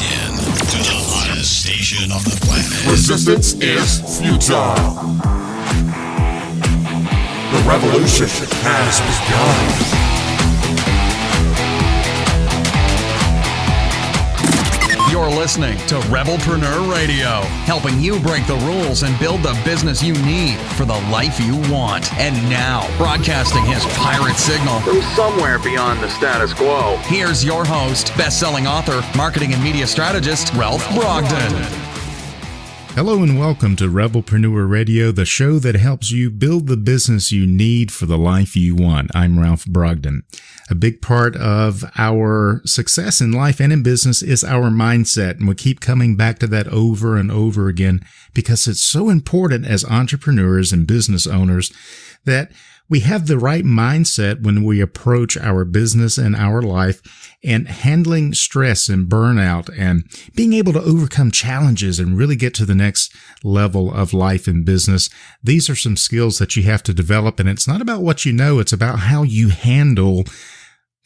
in to the hottest station on the planet. Resistance is futile. The revolution has begun. You're listening to Rebelpreneur Radio, helping you break the rules and build the business you need for the life you want. And now, broadcasting his pirate signal from somewhere beyond the status quo, here's your host, best-selling author, marketing and media strategist, Ralph Brogden. Hello and welcome to Rebelpreneur Radio, the show that helps you build the business you need for the life you want. I'm Ralph Brogden. A big part of our success in life and in business is our mindset, and we keep coming back to that over and over again because it's so important as entrepreneurs and business owners that we have the right mindset when we approach our business and our life, and handling stress and burnout and being able to overcome challenges and really get to the next level of life and business. These are some skills that you have to develop, and it's not about what you know, it's about how you handle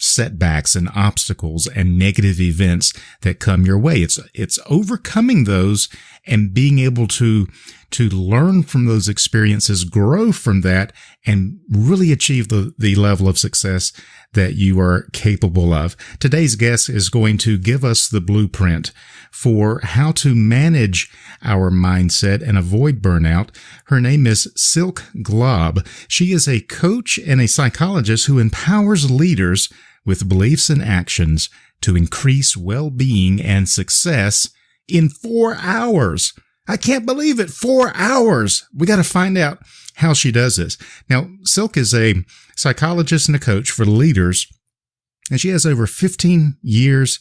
setbacks and obstacles and negative events that come your way. It's overcoming those and being able to learn from those experiences, grow from that, and really achieve the level of success that you are capable of. Today's guest is going to give us the blueprint for how to manage our mindset and avoid burnout. Her name is Silke Glaab. She is a coach and a psychologist who empowers leaders with beliefs and actions to increase well-being and success in 4 hours. I can't believe it. 4 hours. We got to find out how she does this. Now, Silke is a psychologist and a coach for leaders, and she has over 15 years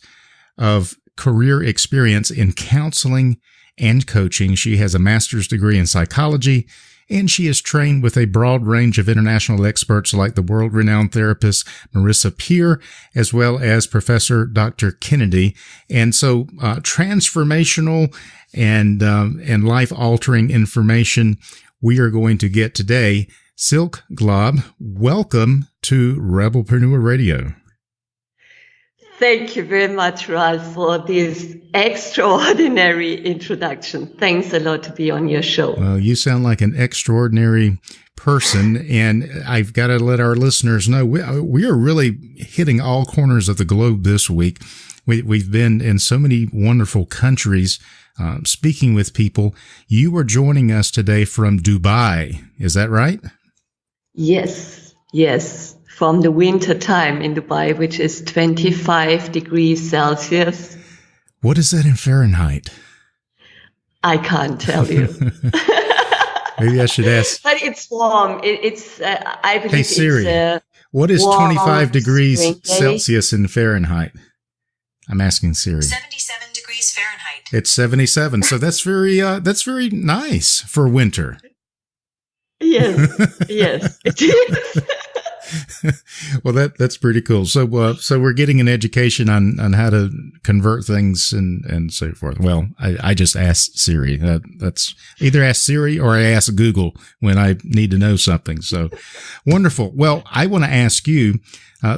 of career experience in counseling and coaching. She has a master's degree in psychology, and she is trained with a broad range of international experts like the world-renowned therapist Marisa Peer, as well as Professor Dr. Kennedy. And so transformational and life-altering information we are going to get today. Silke Glaab, welcome to Rebelpreneur Radio. Thank you very much, Ralph, for this extraordinary introduction. Thanks a lot to be on your show. Well, you sound like an extraordinary person, and I've got to let our listeners know we are really hitting all corners of the globe this week. We've been in so many wonderful countries speaking with people. You are joining us today from Dubai. Is that right? Yes. From the winter time in Dubai, which is 25 degrees Celsius. What is that in Fahrenheit? I can't tell you. Maybe I should ask. But it's warm. I believe hey Siri, it's what is 25 degrees spring Celsius in Fahrenheit? I'm asking Siri. 77 degrees Fahrenheit. It's 77. So that's very nice for winter. Yes, it is. Well, that's pretty cool. So we're getting an education on how to convert things and so forth. Well, I just asked Siri. That's either ask Siri or I ask Google when I need to know something. So wonderful. Well, I want to ask you,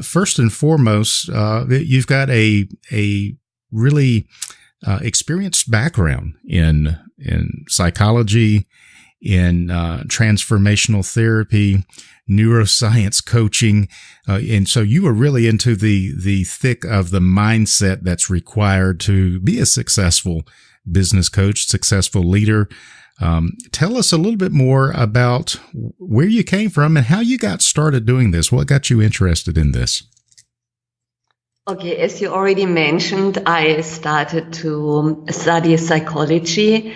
first and foremost, you've got a really experienced background in psychology, in transformational therapy, neuroscience coaching, and so you are really into the thick of the mindset that's required to be a successful business coach, successful leader. Tell us a little bit more about where you came from and how you got started doing this. What got you interested in this? Okay, as you already mentioned, I started to study psychology.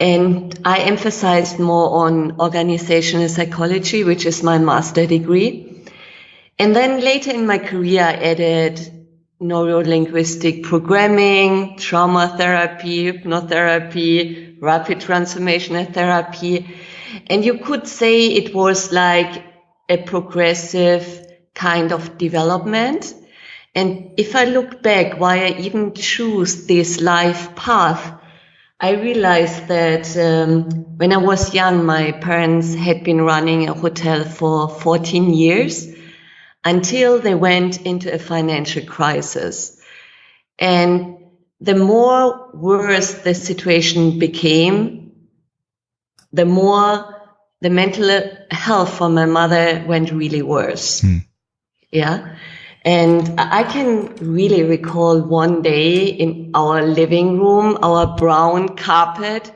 And I emphasized more on organizational psychology, which is my master degree. And then later in my career, I added neuro-linguistic programming, trauma therapy, hypnotherapy, rapid transformational therapy. And you could say it was like a progressive kind of development. And if I look back why I even choose this life path, I realized that when I was young, my parents had been running a hotel for 14 years until they went into a financial crisis. And the more worse the situation became, the more the mental health for my mother went really worse. Yeah. And I can really recall one day in our living room, our brown carpet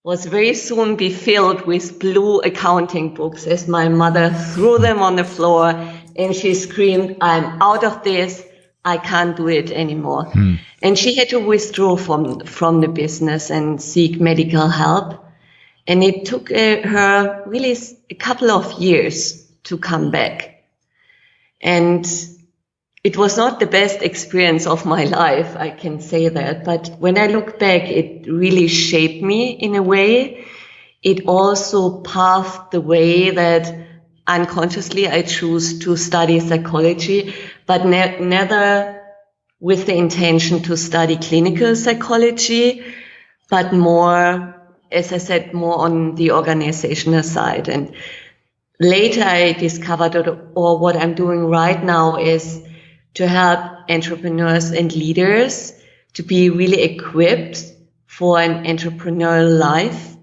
was very soon be filled with blue accounting books as my mother threw them on the floor and she screamed, "I'm out of this. I can't do it anymore." And she had to withdraw from the business and seek medical help. And it took her really a couple of years to come back. And it was not the best experience of my life, I can say that. But when I look back, it really shaped me in a way. It also paved the way that unconsciously I choose to study psychology, but never with the intention to study clinical psychology, but more, as I said, more on the organizational side. And later I discovered, or what I'm doing right now, is to help entrepreneurs and leaders to be really equipped for an entrepreneurial life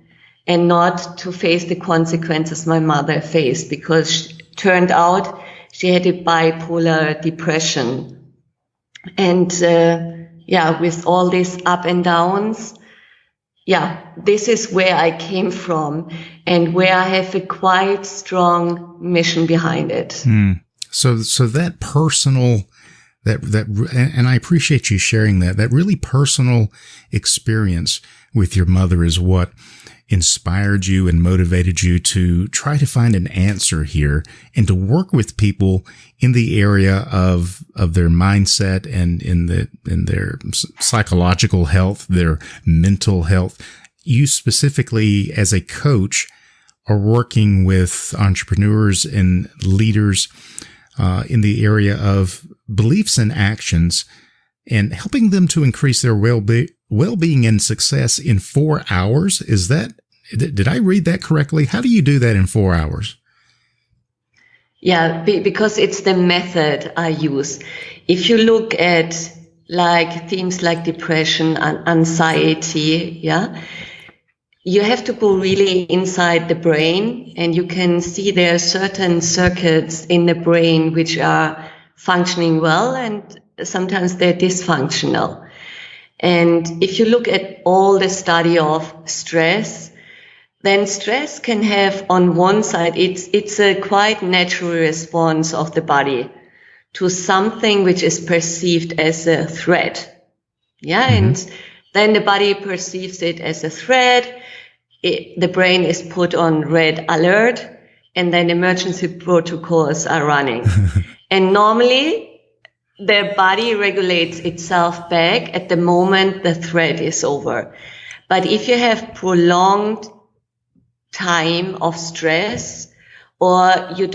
and not to face the consequences my mother faced, because turned out she had a bipolar depression. And with all these up and downs, this is where I came from and where I have a quite strong mission behind it. So that personal, and I appreciate you sharing that really personal experience with your mother is what inspired you and motivated you to try to find an answer here and to work with people in the area of their mindset and in their psychological health, their mental health. You specifically, as a coach, are working with entrepreneurs and leaders in the area of beliefs and actions and helping them to increase their well-being and success in 4 hours. Did I read that correctly? How do you do that in 4 hours? Yeah, because it's the method I use. If you look at things like depression and anxiety, you have to go really inside the brain, and you can see there are certain circuits in the brain which are functioning well, and sometimes they're dysfunctional. And if you look at all the study of stress, then stress can have, on one side, it's a quite natural response of the body to something which is perceived as a threat. And then the body perceives it as a threat. The brain is put on red alert, and then emergency protocols are running. And normally the body regulates itself back at the moment the threat is over. But if you have prolonged time of stress, or your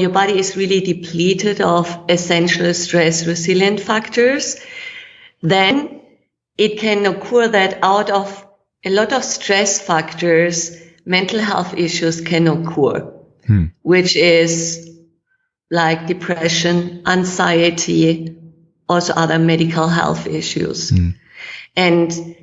body is really depleted of essential stress resilient factors, then it can occur that out of a lot of stress factors, mental health issues can occur, which is like depression, anxiety, also other medical health issues. And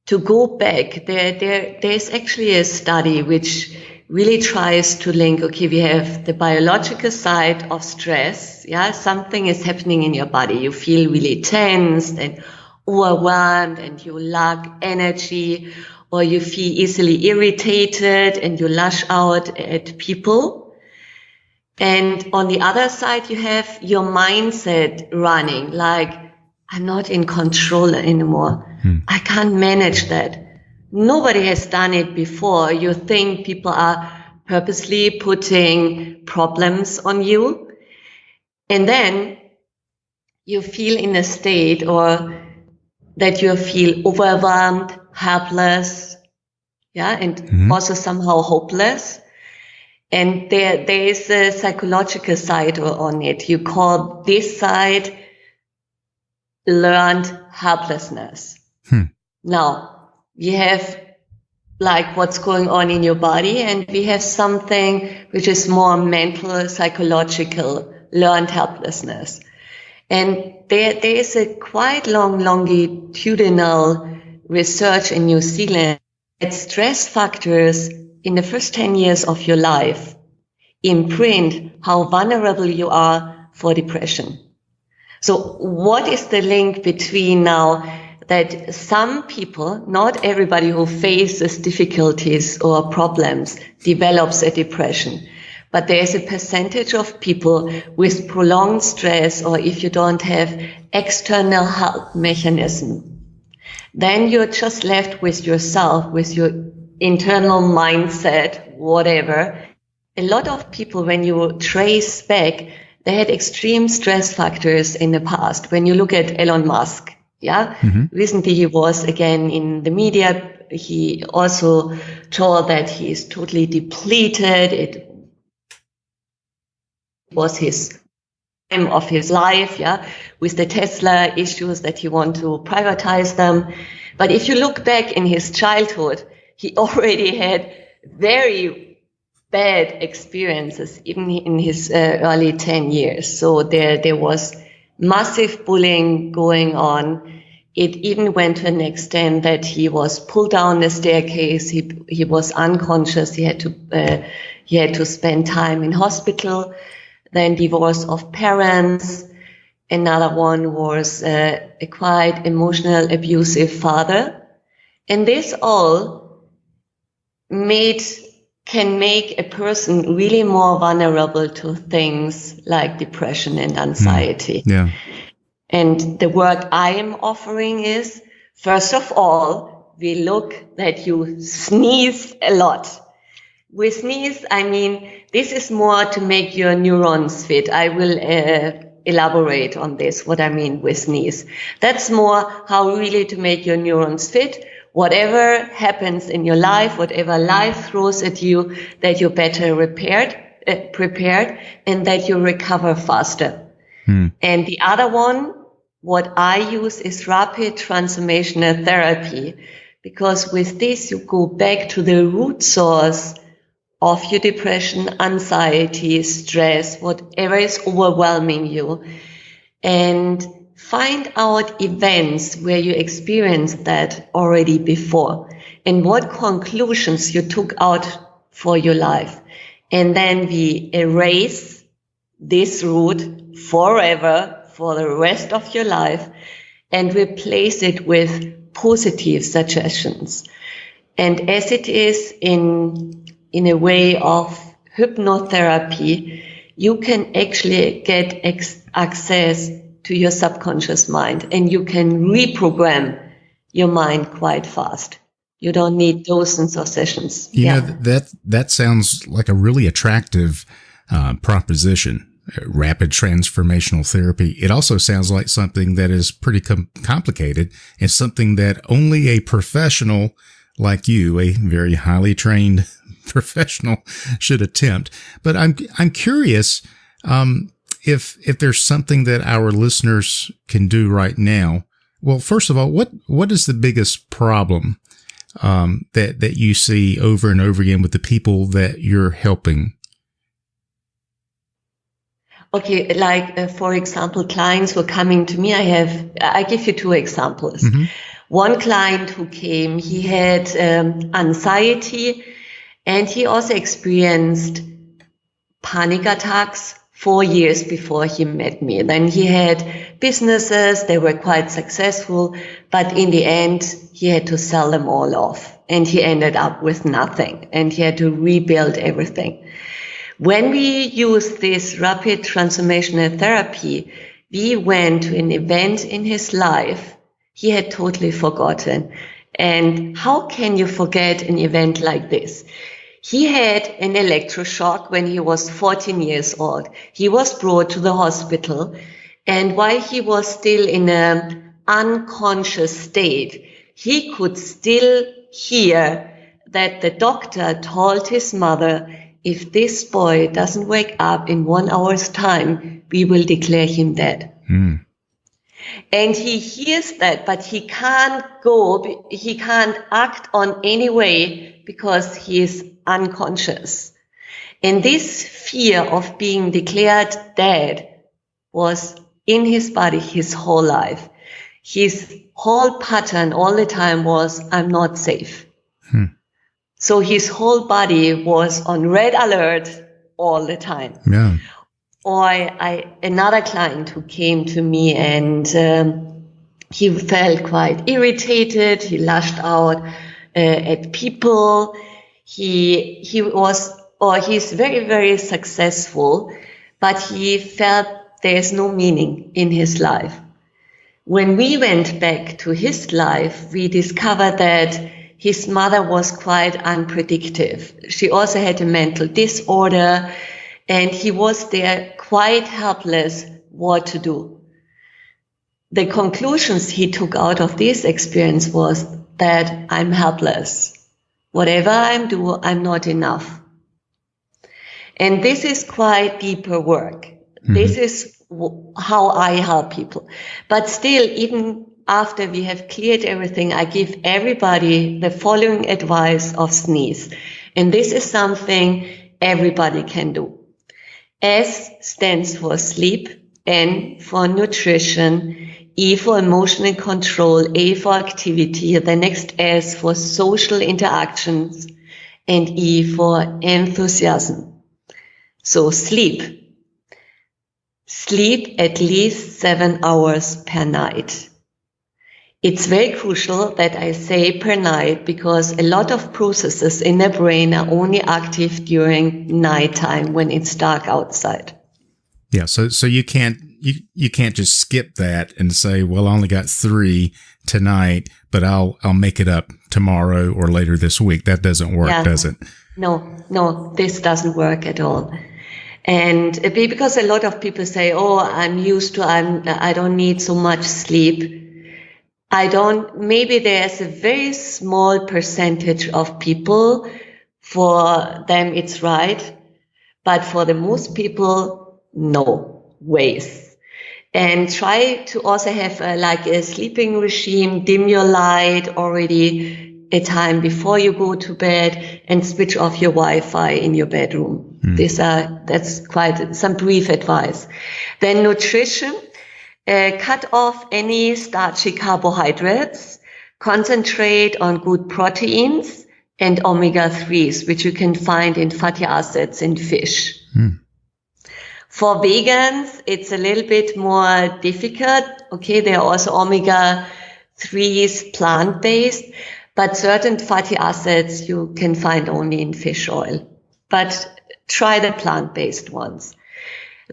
to go back, there's actually a study which really tries to link, okay, we have the biological side of stress. Something is happening in your body. You feel really tensed and overwhelmed, and you lack energy, or you feel easily irritated and you lash out at people. And on the other side, you have your mindset running, like, I'm not in control anymore. I can't manage that. Nobody has done it before. You think people are purposely putting problems on you. And then you feel in a state, or that you feel overwhelmed, helpless, and also somehow hopeless. And there is a psychological side on it. You call this side learned helplessness. Now, we have what's going on in your body, and we have something which is more mental, psychological, learned helplessness. And there is a quite long longitudinal research in New Zealand that stress factors in the first 10 years of your life imprint how vulnerable you are for depression. So what is the link between now that some people, not everybody who faces difficulties or problems develops a depression, but there's a percentage of people with prolonged stress, or if you don't have external help mechanism, then you're just left with yourself, with your internal mindset, whatever. A lot of people, when you trace back, they had extreme stress factors in the past. When you look at Elon Musk, recently he was again in the media. He also told that he is totally depleted. It was his time of his life, with the Tesla issues that he want to privatize them. But if you look back in his childhood, he already had very bad experiences, even in his early 10 years. So there was massive bullying going on. It even went to an extent that he was pulled down the staircase. He was unconscious. He had to spend time in hospital. Then divorce of parents. Another one was a quite emotional, abusive father. And this all can make a person really more vulnerable to things like depression and anxiety. Yeah. And the work I am offering is, first of all, we look that you sneeze a lot. With sneeze, I mean, this is more to make your neurons fit. I will elaborate on this, what I mean with sneeze. That's more how really to make your neurons fit. Whatever happens in your life, whatever life throws at you, that you're better prepared, and that you recover faster. And the other one, what I use is rapid transformational therapy, because with this you go back to the root source of your depression, anxiety, stress, whatever is overwhelming you, and find out events where you experienced that already before and what conclusions you took out for your life. And then we erase this root forever for the rest of your life and replace it with positive suggestions. And as it is in a way of hypnotherapy, you can actually get access to your subconscious mind, and you can reprogram your mind quite fast. You don't need dozens of sessions. You know, that sounds like a really attractive proposition, rapid transformational therapy. It also sounds like something that is pretty complicated and something that only a professional like you, a very highly trained professional, should attempt. But I'm curious, if there's something that our listeners can do right now. Well, first of all, what is the biggest problem that you see over and over again with the people that you're helping? Okay, like for example, clients who are coming to me, I give you two examples. Mm-hmm. One client who came, he had anxiety, and he also experienced panic attacks 4 years before he met me. Then he had businesses, they were quite successful, but in the end, he had to sell them all off, and he ended up with nothing, and he had to rebuild everything. When we used this rapid transformational therapy, we went to an event in his life he had totally forgotten. And how can you forget an event like this? He had an electroshock when he was 14 years old. He was brought to the hospital, and while he was still in an unconscious state, he could still hear that the doctor told his mother, if this boy doesn't wake up in 1 hour's time, we will declare him dead. Mm. And he hears that, but he can't act on any way because he is unconscious. And this fear of being declared dead was in his body his whole life. His whole pattern all the time was, I'm not safe. So his whole body was on red alert all the time. Yeah. Or another client who came to me and he felt quite irritated. He lashed out at people. He's very, very successful, but he felt there's no meaning in his life. When we went back to his life, we discovered that his mother was quite unpredictable. She also had a mental disorder, and he was there quite helpless what to do. The conclusions he took out of this experience was that I'm helpless. Whatever I do, I'm not enough. And this is quite deeper work. Mm-hmm. This is how I help people. But still, even after we have cleared everything, I give everybody the following advice of SNEEZE. And this is something everybody can do. S stands for sleep, N for nutrition, E for emotional control, A for activity, the next S for social interactions, and E for enthusiasm. So sleep. Sleep at least 7 hours per night. It's very crucial that I say per night because a lot of processes in the brain are only active during nighttime when it's dark outside. Yeah, so you can't just skip that and say, well, I only got 3 tonight, but I'll make it up tomorrow or later this week. That doesn't work, does it? No, this doesn't work at all. And because a lot of people say, oh, I don't need so much sleep. Maybe there's a very small percentage of people, for them it's right, but for the most people, no ways. And try to also have a sleeping regime, dim your light already a time before you go to bed and switch off your Wi-Fi in your bedroom. That's quite some brief advice. Then nutrition. Cut off any starchy carbohydrates, concentrate on good proteins and omega-3s, which you can find in fatty acids in fish. For vegans, it's a little bit more difficult. Okay, there are also omega-3s plant-based, but certain fatty acids you can find only in fish oil. But try the plant-based ones.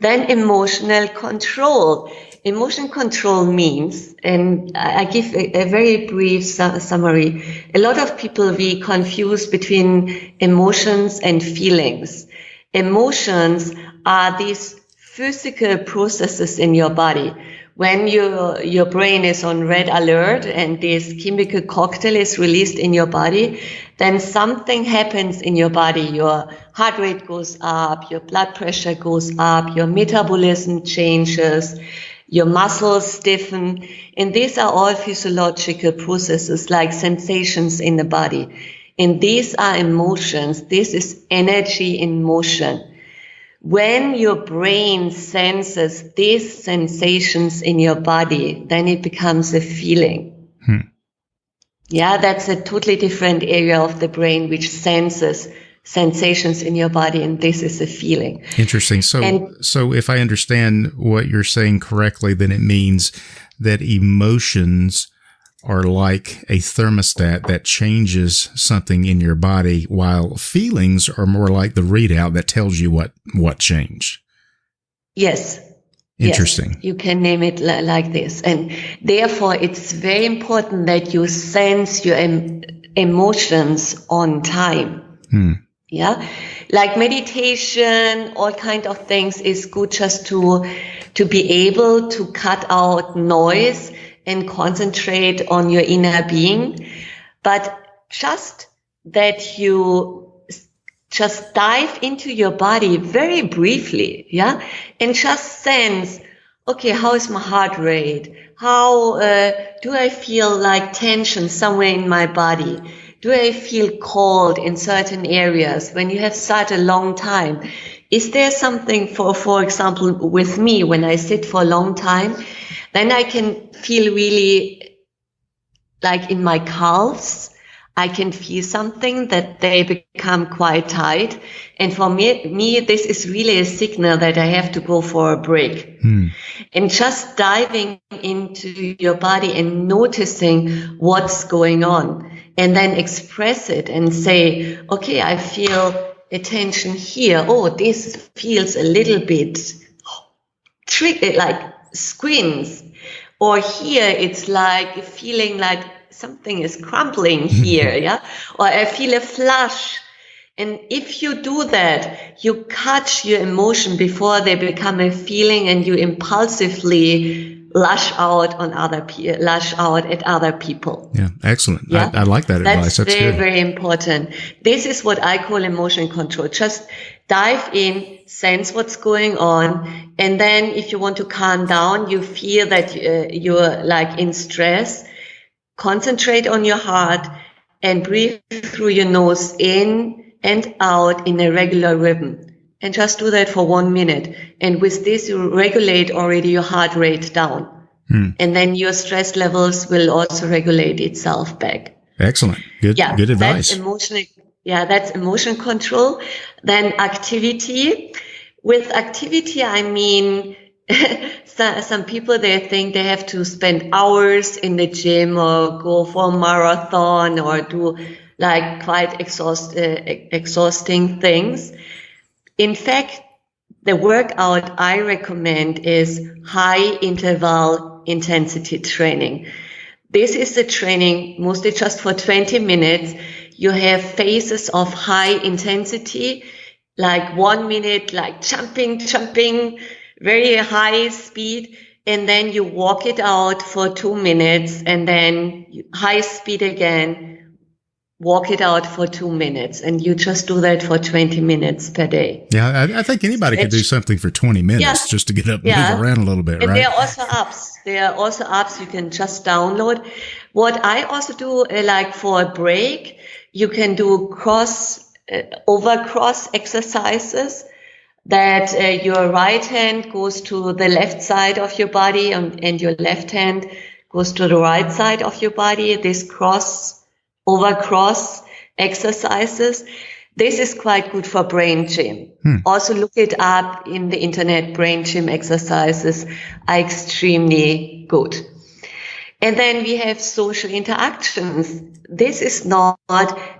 Then emotional control. Emotion control means, and I give a very brief summary. A lot of people, we confuse between emotions and feelings. Emotions are these physical processes in your body. When your brain is on red alert and this chemical cocktail is released in your body, then something happens in your body. Your heart rate goes up, your blood pressure goes up, your metabolism changes, your muscles stiffen. And these are all physiological processes like sensations in the body. And these are emotions. This is energy in motion. When your brain senses these sensations in your body, then it becomes a feeling. Yeah, that's a totally different area of the brain which senses sensations in your body, and this is a feeling. Interesting. So if I understand what you're saying correctly, then it means that emotions are like a thermostat that changes something in your body, while feelings are more like the readout that tells you what changed. Yes. Interesting. Yes, you can name it like this. And therefore, it's very important that you sense your emotions on time. Yeah. Like meditation, all kind of things is good just to be able to cut out noise and concentrate on your inner being. But just that you just dive into your body very briefly, yeah, and just sense, okay, how is my heart rate? How do I feel like tension somewhere in my body? Do I feel cold in certain areas when you have sat a long time? Is there something for example, with me, when I sit for a long time, then I can feel really like in my calves, I can feel something that they become quite tight. And for me, this is really a signal that I have to go for a break. And just diving into your body and noticing what's going on, and then express it and say, okay, I feel a tension here. Oh, this feels a little bit tricky, like squints. Or here it's like feeling like something is crumbling here, yeah? Or I feel a flush. And if you do that, you catch your emotion before they become a feeling, and you impulsively lash out at other people. Yeah, excellent. Yeah? I like that advice. That's very, good. very important. This is what I call emotion control. Just dive in, sense what's going on, and then if you want to calm down, you feel that you're like in stress, concentrate on your heart and breathe through your nose in and out in a regular rhythm. And just do that for 1 minute. And with this, you regulate already your heart rate down. And then your stress levels will also regulate itself back. Excellent. Good advice. That's emotion control. Then activity. With activity, I mean, some people, they think they have to spend hours in the gym or go for a marathon or do like quite exhausting things. In fact, the workout I recommend is high interval intensity training. This is a training mostly just for 20 minutes. You have phases of high intensity, like 1 minute, like jumping, very high speed. And then you walk it out for 2 minutes, and then high speed again, walk it out for 2 minutes. And you just do that for 20 minutes per day. Yeah, I think anybody could do something for 20 minutes just to get up and move around a little bit, and right? There are also apps you can just download. What I also do, like for a break, you can do over cross exercises, that your right hand goes to the left side of your body and your left hand goes to the right side of your body. This over cross exercises. This is quite good for brain gym. Also look it up in the internet. Brain gym exercises are extremely good. And then we have social interactions. This is not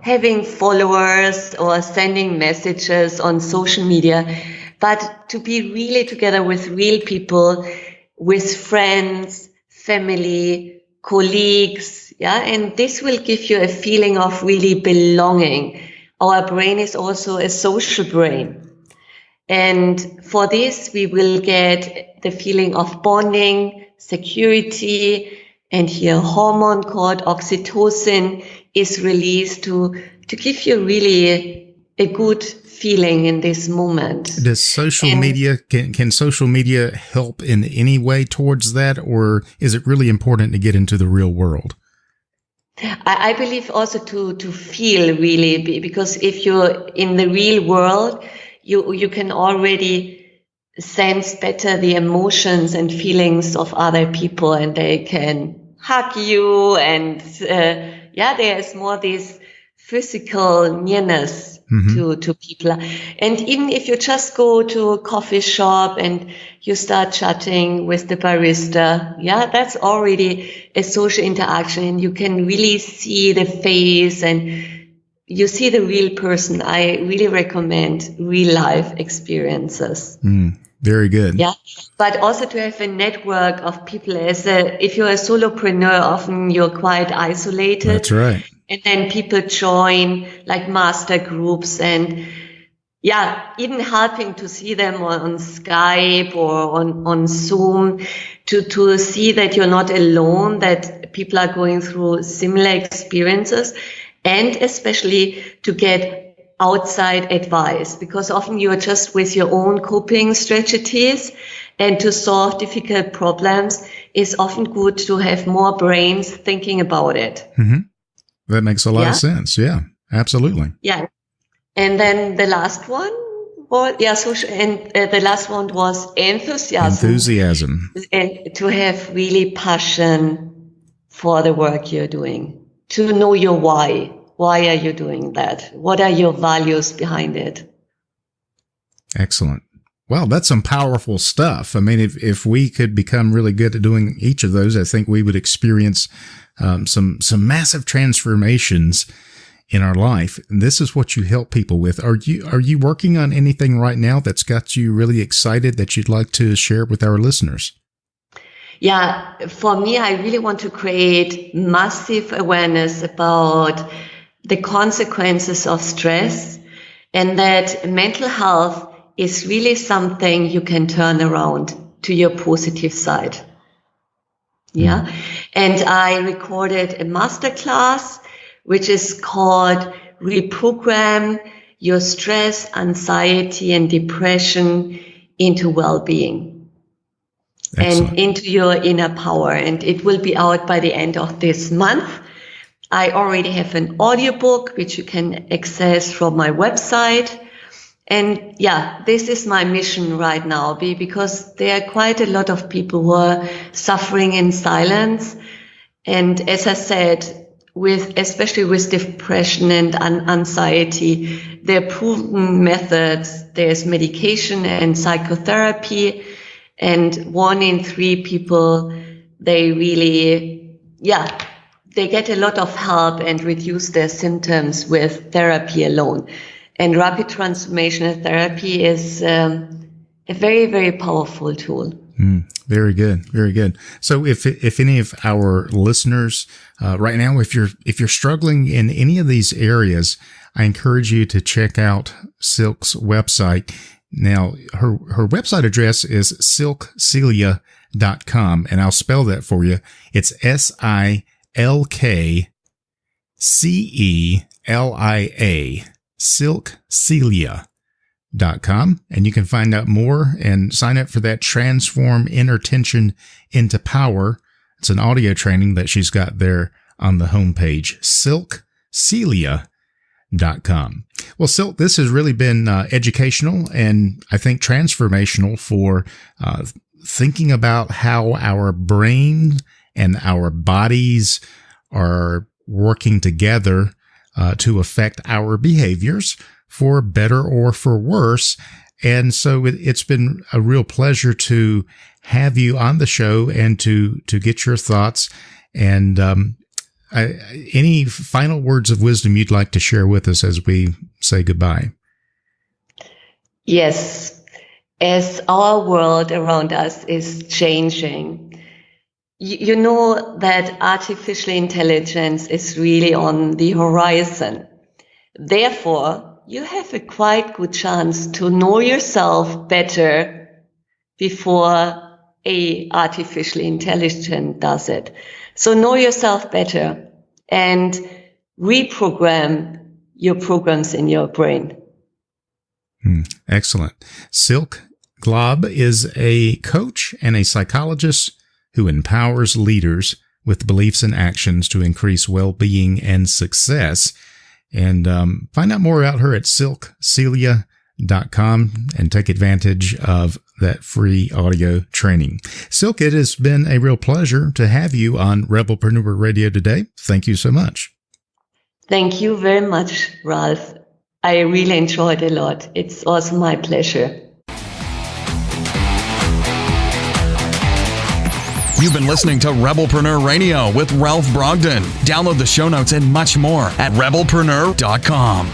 having followers or sending messages on social media, but to be really together with real people, with friends, family, colleagues. Yeah. And this will give you a feeling of really belonging. Our brain is also a social brain. And for this, we will get the feeling of bonding, security, and here a hormone called oxytocin is released to give you really a good feeling in this moment. Does social media, can social media help in any way towards that, or is it really important to get into the real world? I believe also to feel really, because if you're in the real world, you can already sense better the emotions and feelings of other people, and they can hug you, and there's more this physical nearness to people. And even if you just go to a coffee shop and you start chatting with the barista, that's already a social interaction, and you can really see the face and you see the real person. I really recommend real life experiences. Very good. Yeah, but also to have a network of people. If you're a solopreneur, often you're quite isolated. That's right. And then people join like master groups, and even helping to see them on Skype or on Zoom to see that you're not alone, that people are going through similar experiences, and especially to get outside advice, because often you're just with your own coping strategies, and to solve difficult problems is often good to have more brains thinking about it. That makes a lot of sense. Yeah, absolutely. Yeah. And then the last one was, the last one was enthusiasm. And to have really passion for the work you're doing, to know your why. Why are you doing that? What are your values behind it? Excellent. Well, that's some powerful stuff. I mean, if we could become really good at doing each of those, I think we would experience some massive transformations in our life. And this is what you help people with. Are you working on anything right now that's got you really excited that you'd like to share with our listeners? Yeah, for me, I really want to create massive awareness about the consequences of stress, and that mental health is really something you can turn around to your positive side. Yeah. And I recorded a masterclass, which is called Reprogram Your Stress, Anxiety, and Depression into Wellbeing. Excellent. And into your inner power. And it will be out by the end of this month. I already have an audiobook, which you can access from my website. And yeah, this is my mission right now, because there are quite a lot of people who are suffering in silence. And as I said, especially with depression and anxiety, there are proven methods. There's medication and psychotherapy. And 1 in 3 people, they really, they get a lot of help and reduce their symptoms with therapy alone. And rapid transformational therapy is a very, very powerful tool. Very good. Very good. So if any of our listeners right now, if you're struggling in any of these areas, I encourage you to check out Silke's website. Now, her website address is silkcelia.com, and I'll spell that for you. It's SILKCELIA, silkcelia.com, and you can find out more and sign up for that Transform Inner Tension into Power. It's an audio training that she's got there on the homepage, silkcelia.com. Well, Silke, this has really been educational and I think transformational for thinking about how our brain and our bodies are working together to affect our behaviors for better or for worse. And so it's been a real pleasure to have you on the show and to get your thoughts. And any final words of wisdom you'd like to share with us as we say goodbye? Yes. As our world around us is changing, you know that artificial intelligence is really on the horizon. Therefore, you have a quite good chance to know yourself better before a artificial intelligence does it. So know yourself better and reprogram your programs in your brain. Excellent. Silke Glaab is a coach and a psychologist who empowers leaders with beliefs and actions to increase well-being and success. And find out more about her at silkcelia.com and take advantage of that free audio training. Silke, it has been a real pleasure to have you on Rebelpreneur Radio today. Thank you so much. Thank you very much, Ralph. I really enjoyed it a lot. It's also my pleasure. You've been listening to Rebelpreneur Radio with Ralph Brogden. Download the show notes and much more at rebelpreneur.com.